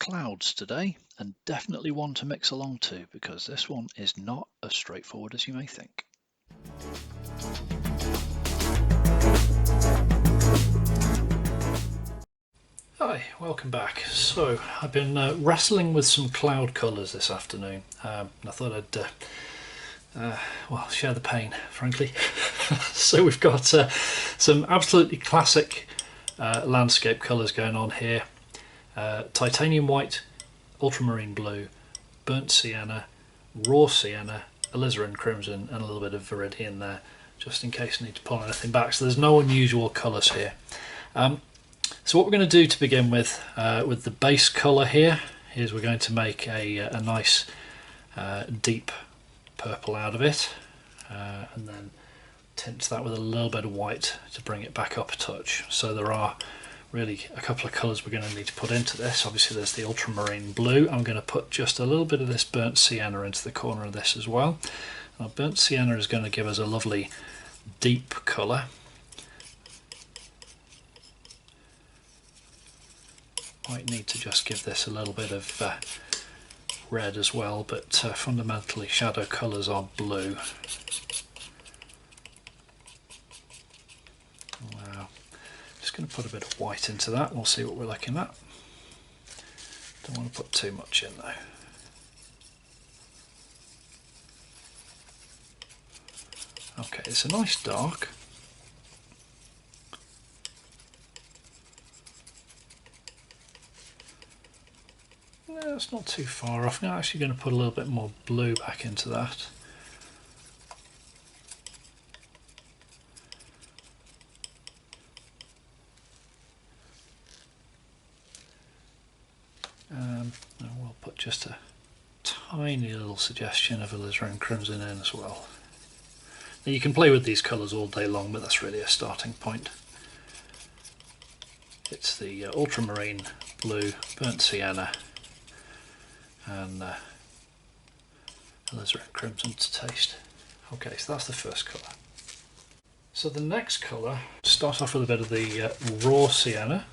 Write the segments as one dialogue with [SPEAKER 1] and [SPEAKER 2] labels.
[SPEAKER 1] clouds today, and definitely one to mix along to because this one is not as straightforward as you may think. Hi, welcome back. So I've been wrestling with some cloud colours this afternoon. I thought I'd share the pain, frankly. So we've got some absolutely classic landscape colours going on here. Titanium white, ultramarine blue, burnt sienna, raw sienna, alizarin crimson, and a little bit of viridian there, just in case I need to pull anything back. So there's no unusual colours here. So what we're going to do to begin with the base colour here is we're going to make a nice deep purple out of it, and then tint that with a little bit of white to bring it back up a touch. So there are really a couple of colours we're going to need to put into this. Obviously there's the ultramarine blue. I'm going to put just a little bit of this burnt sienna into the corner of this as well. Now, burnt sienna is going to give us a lovely deep colour. Might need to just give this a little bit of red as well, but fundamentally shadow colours are blue. Wow. Just going to put a bit of white into that. We'll see what we're looking at. Don't want to put too much in though. Okay, it's a nice dark. No, it's not too far off. Now I'm actually going to put a little bit more blue back into that. And we'll put just a tiny little suggestion of alizarin crimson in as well. Now you can play with these colours all day long, but that's really a starting point. It's the ultramarine blue, burnt sienna, and alizarin crimson to taste. Okay, so that's the first colour. So the next colour, start off with a bit of the raw sienna.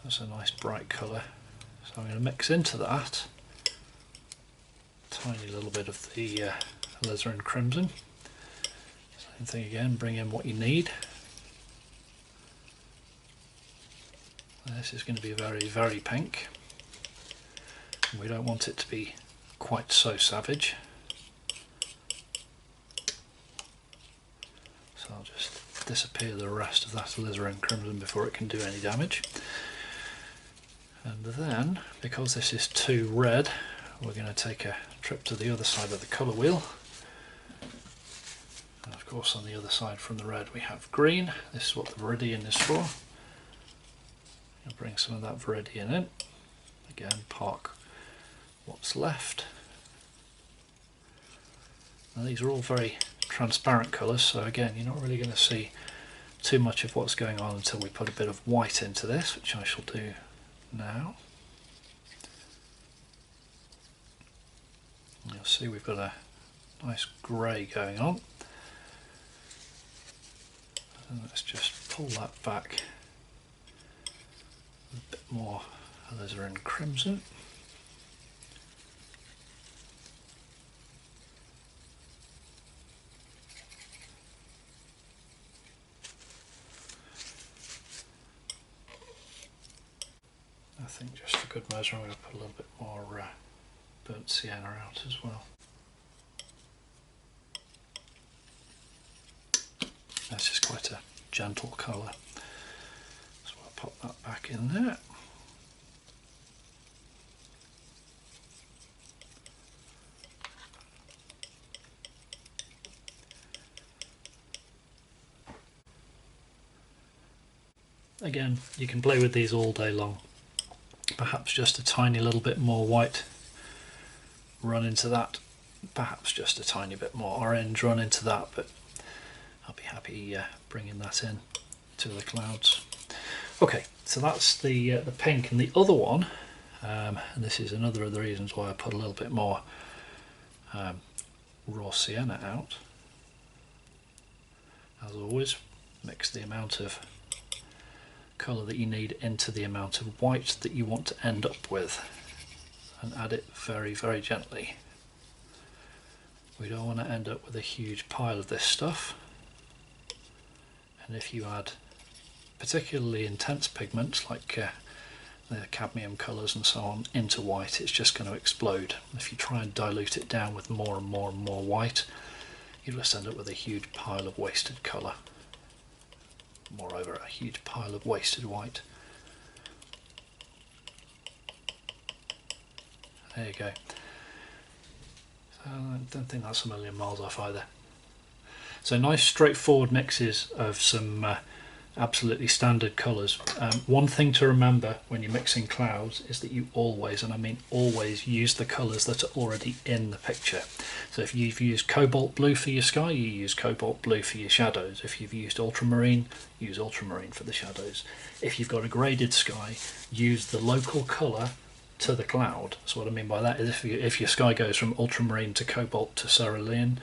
[SPEAKER 1] That's a nice bright colour. So I'm going to mix into that a tiny little bit of the alizarin crimson. Same thing again, bring in what you need. This is going to be very, very pink. And we don't want it to be quite so savage. So I'll just disappear the rest of that alizarin crimson before it can do any damage. And then, because this is too red, we're going to take a trip to the other side of the colour wheel. And of course on the other side from the red we have green. This is what the viridian is for. I'll bring some of that viridian in. Again, park what's left. Now these are all very transparent colours, so again you're not really going to see too much of what's going on until we put a bit of white into this, which I shall do now. You'll see we've got a nice grey going on. And let's just pull that back. A bit more alizarin crimson. I think just for good measure I'm going to put a little bit more burnt sienna out as well. This is quite a gentle colour, so I'll pop that back in there. Again, you can play with these all day long. Perhaps just a tiny little bit more white run into that, perhaps just a tiny bit more orange run into that, but I'll be happy bringing that in to the clouds. Okay, so that's the pink, and the other one, and this is another of the reasons why I put a little bit more raw sienna out. As always, mix the amount of colour that you need into the amount of white that you want to end up with, and add it very, very gently. We don't want to end up with a huge pile of this stuff, and if you add particularly intense pigments like the cadmium colours and so on into white, it's just going to explode. If you try and dilute it down with more and more and more white, you'll just end up with a huge pile of wasted colour. Moreover, a huge pile of wasted white. There you go. I don't think that's a million miles off either. So nice straightforward mixes of some absolutely standard colours. One thing to remember when you're mixing clouds is that you always, and I mean always, use the colours that are already in the picture. So if you've used cobalt blue for your sky, you use cobalt blue for your shadows. If you've used ultramarine, use ultramarine for the shadows. If you've got a graded sky, use the local colour to the cloud. So what I mean by that is if your sky goes from ultramarine to cobalt to cerulean,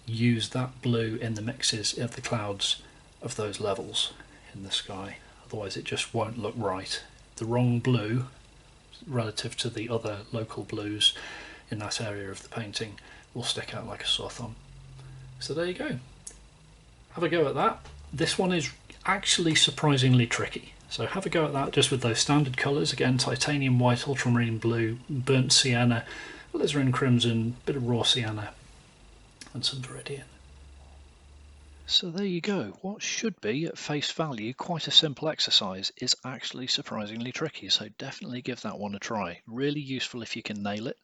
[SPEAKER 1] use that blue in the mixes of the clouds of those levels in the sky. Otherwise it just won't look right. The wrong blue relative to the other local blues in that area of the painting will stick out like a sore thumb. So there you go. Have a go at that. This one is actually surprisingly tricky. So have a go at that just with those standard colours. Again, titanium white, ultramarine blue, burnt sienna, alizarin crimson, bit of raw sienna, and some viridian. So there you go. What should be, at face value, quite a simple exercise is actually surprisingly tricky. So definitely give that one a try. Really useful if you can nail it,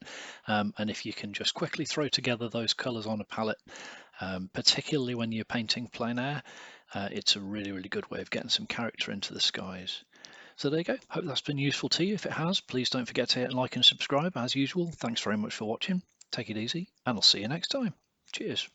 [SPEAKER 1] and if you can just quickly throw together those colours on a palette, particularly when you're painting plein air. It's a really, really good way of getting some character into the skies. So there you go. Hope that's been useful to you. If it has, please don't forget to hit like and subscribe as usual. Thanks very much for watching. Take it easy, and I'll see you next time. Cheers.